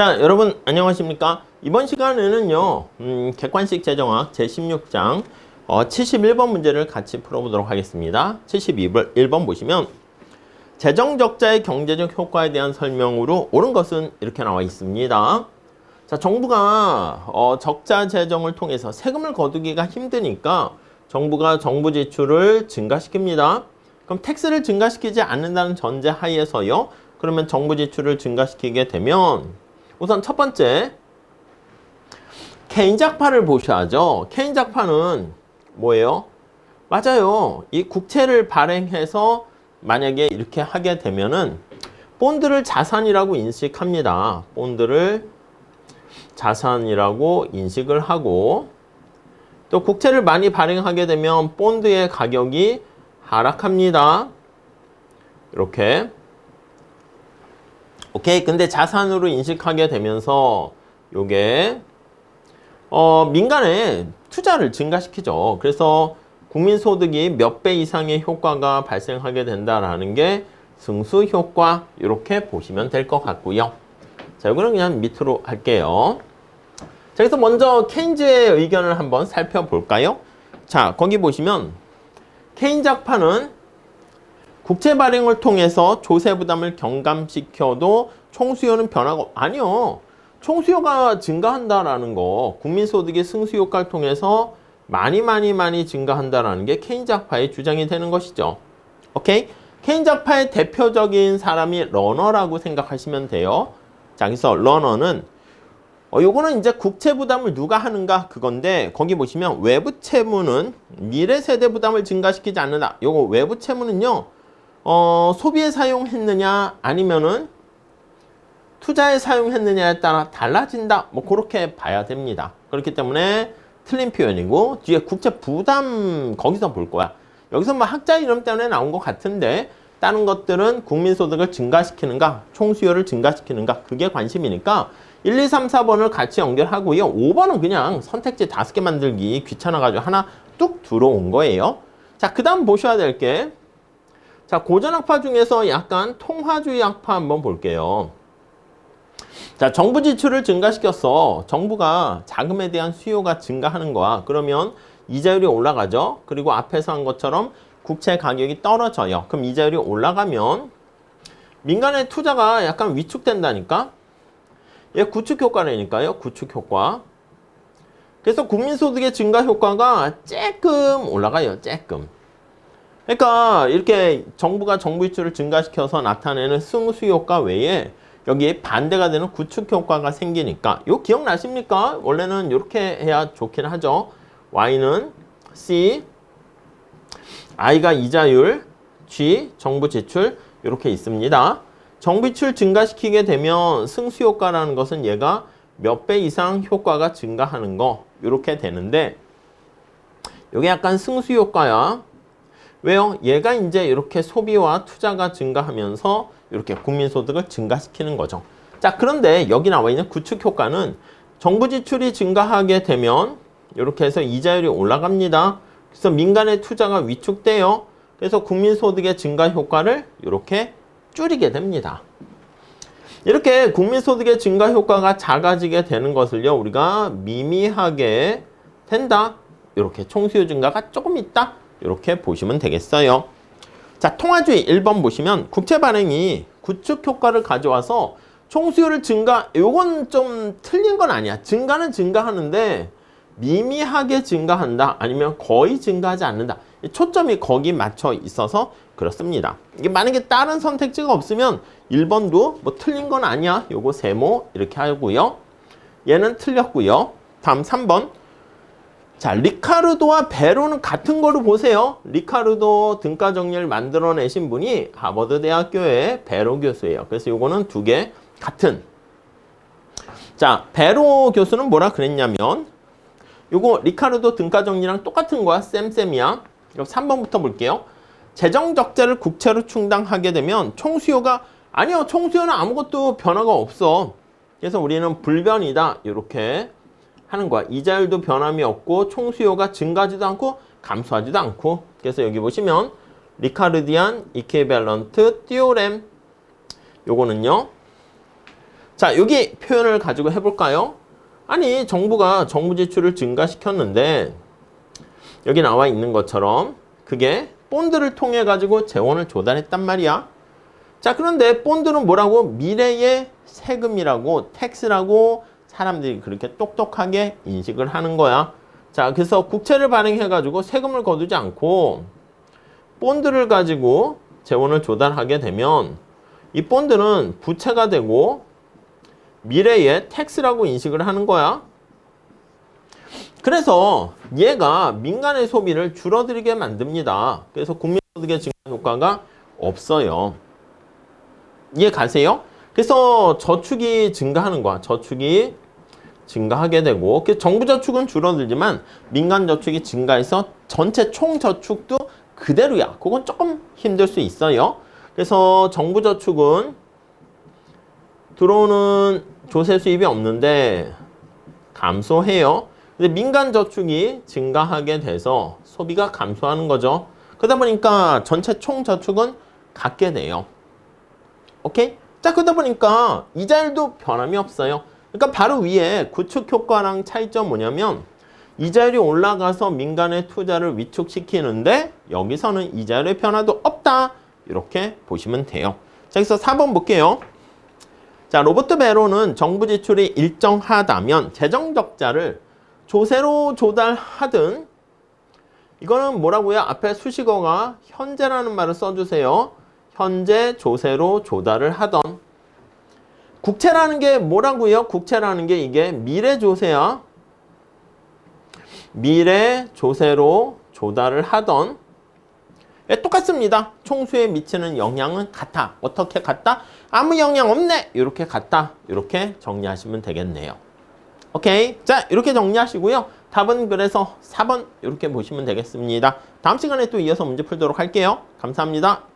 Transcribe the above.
자, 여러분 안녕하십니까? 이번 시간에는요 객관식 재정학 제16장 71번 문제를 같이 풀어보도록 하겠습니다. 71번 보시면 재정적자의 경제적 효과에 대한 설명으로 옳은 것은 이렇게 나와 있습니다. 자, 정부가 적자 재정을 통해서 세금을 거두기가 힘드니까 정부가 정부 지출을 증가시킵니다. 그럼 텍스를 증가시키지 않는다는 전제 하에서요, 그러면 정부 지출을 증가시키게 되면 우선 첫 번째, 케인작파를 보셔야죠. 케인작파는 뭐예요? 맞아요. 이 국채를 발행해서 만약에 이렇게 하게 되면은 본드를 자산이라고 인식합니다. 본드를 자산이라고 인식을 하고, 또 국채를 많이 발행하게 되면 본드의 가격이 하락합니다. 이렇게. 오케이. 근데 자산으로 인식하게 되면서 요게 민간의 투자를 증가시키죠. 그래서 국민소득이 몇 배 이상의 효과가 발생하게 된다라는 게 승수효과, 이렇게 보시면 될 것 같고요. 자, 이거는 그냥 밑으로 할게요. 자, 그래서 먼저 케인즈의 의견을 한번 살펴볼까요? 자, 거기 보시면 케인작파는 국채 발행을 통해서 조세 부담을 경감시켜도 총수요는 변화가 아니요. 총수요가 증가한다라는 거, 국민소득의 승수효과를 통해서 많이 증가한다라는 게 케인작파의 주장이 되는 것이죠. 오케이? 케인작파의 대표적인 사람이 러너라고 생각하시면 돼요. 자, 그래서 러너는 요거는 이제 국채 부담을 누가 하는가 그건데, 거기 보시면 외부 채무는 미래 세대 부담을 증가시키지 않는다. 요거 외부 채무는요, 소비에 사용했느냐 아니면은 투자에 사용했느냐에 따라 달라진다. 뭐 그렇게 봐야 됩니다. 그렇기 때문에 틀린 표현이고, 뒤에 국채 부담 거기서 볼 거야. 여기서 뭐 학자 이름 때문에 나온 것 같은데, 다른 것들은 국민소득을 증가시키는가, 총수요를 증가시키는가, 그게 관심이니까 1, 2, 3, 4번을 같이 연결하고요. 5번은 그냥 선택지 5개 만들기 귀찮아가지고 하나 뚝 들어온 거예요. 자, 그 다음 보셔야 될 게, 자, 고전학파 중에서 약간 통화주의 학파 한번 볼게요. 자, 정부 지출을 증가시켰어. 정부가 자금에 대한 수요가 증가하는 거야. 그러면 이자율이 올라가죠. 그리고 앞에서 한 것처럼 국채 가격이 떨어져요. 그럼 이자율이 올라가면 민간의 투자가 약간 위축된다니까? 얘 구축효과라니까요. 구축효과. 그래서 국민소득의 증가 효과가 조금 올라가요. 조금. 그러니까 이렇게 정부가 정부 지출을 증가시켜서 나타내는 승수효과 외에 여기에 반대가 되는 구축효과가 생기니까, 요 기억나십니까? 원래는 이렇게 해야 좋긴 하죠. Y는 C, I가 이자율, G 정부 지출, 이렇게 있습니다. 정부 지출 증가시키게 되면 승수효과라는 것은 얘가 몇 배 이상 효과가 증가하는 거, 이렇게 되는데, 이게 약간 승수효과야. 왜요? 얘가 이제 이렇게 소비와 투자가 증가하면서 이렇게 국민소득을 증가시키는 거죠. 자, 그런데 여기 나와 있는 구축효과는 정부 지출이 증가하게 되면 이렇게 해서 이자율이 올라갑니다. 그래서 민간의 투자가 위축돼요. 그래서 국민소득의 증가 효과를 이렇게 줄이게 됩니다. 이렇게 국민소득의 증가 효과가 작아지게 되는 것을요, 우리가 미미하게 된다. 이렇게 총수요 증가가 조금 있다. 이렇게 보시면 되겠어요. 자, 통화주의 1번 보시면 국채 발행이 구축 효과를 가져와서 총수요를 증가, 요건 좀 틀린 건 아니야. 증가는 증가하는데 미미하게 증가한다, 아니면 거의 증가하지 않는다. 초점이 거기 맞춰 있어서 그렇습니다. 이게 만약에 다른 선택지가 없으면 1번도 뭐 틀린 건 아니야. 요거 세모 이렇게 하고요. 얘는 틀렸고요. 다음 3번. 자, 리카르도와 베로는 같은 거로 보세요. 리카르도 등가 정리를 만들어내신 분이 하버드 대학교의 베로 교수예요. 그래서 요거는 두 개 같은. 자, 베로 교수는 뭐라 그랬냐면, 요거 리카르도 등가 정리랑 똑같은 거야. 쌤이야. 그럼 3번부터 볼게요. 재정 적자를 국채로 충당하게 되면 총수요가, 아니요, 총수요는 아무것도 변화가 없어. 그래서 우리는 불변이다. 이렇게 하는 거야. 이자율도 변함이 없고 총수요가 증가하지도 않고 감소하지도 않고. 그래서 여기 보시면 리카르디안 이퀴밸런트 띠오렘, 요거는요, 자, 여기 표현을 가지고 해볼까요? 아니, 정부가 정부 지출을 증가시켰는데 여기 나와 있는 것처럼 그게 본드를 통해 가지고 재원을 조달했단 말이야. 자, 그런데 본드는 뭐라고? 미래의 세금이라고, 텍스라고 사람들이 그렇게 똑똑하게 인식을 하는 거야. 자, 그래서 국채를 발행해 가지고 세금을 거두지 않고 본드를 가지고 재원을 조달하게 되면 이 본드는 부채가 되고 미래의 텍스라고 인식을 하는 거야. 그래서 얘가 민간의 소비를 줄어들게 만듭니다. 그래서 국민소득의 증가 효과가 없어요. 이해 가세요? 그래서 저축이 증가하는 거야. 저축이 증가하게 되고 정부 저축은 줄어들지만 민간 저축이 증가해서 전체 총 저축도 그대로야. 그건 조금 힘들 수 있어요. 그래서 정부 저축은 들어오는 조세 수입이 없는데 감소해요. 근데 민간 저축이 증가하게 돼서 소비가 감소하는 거죠. 그러다 보니까 전체 총 저축은 같게 돼요. 오케이? 자, 그러다 보니까 이자율도 변함이 없어요. 그러니까 바로 위에 구축 효과랑 차이점 뭐냐면 이자율이 올라가서 민간의 투자를 위축시키는데 여기서는 이자율의 변화도 없다. 이렇게 보시면 돼요. 자, 여기서 4번 볼게요. 자, 로버트 베로는 정부 지출이 일정하다면 재정 적자를 조세로 조달하든 이거는 뭐라고요? 앞에 수식어가 현재라는 말을 써주세요. 현재 조세로 조달을 하던 국채라는 게 뭐라고요? 국채라는 게 이게 미래 조세야. 미래 조세로 조달을 하던 똑같습니다. 총수에 미치는 영향은 같아. 어떻게 같다? 아무 영향 없네. 이렇게 같다. 이렇게 정리하시면 되겠네요. 오케이. 자, 이렇게 정리하시고요. 답은 그래서 4번 이렇게 보시면 되겠습니다. 다음 시간에 또 이어서 문제 풀도록 할게요. 감사합니다.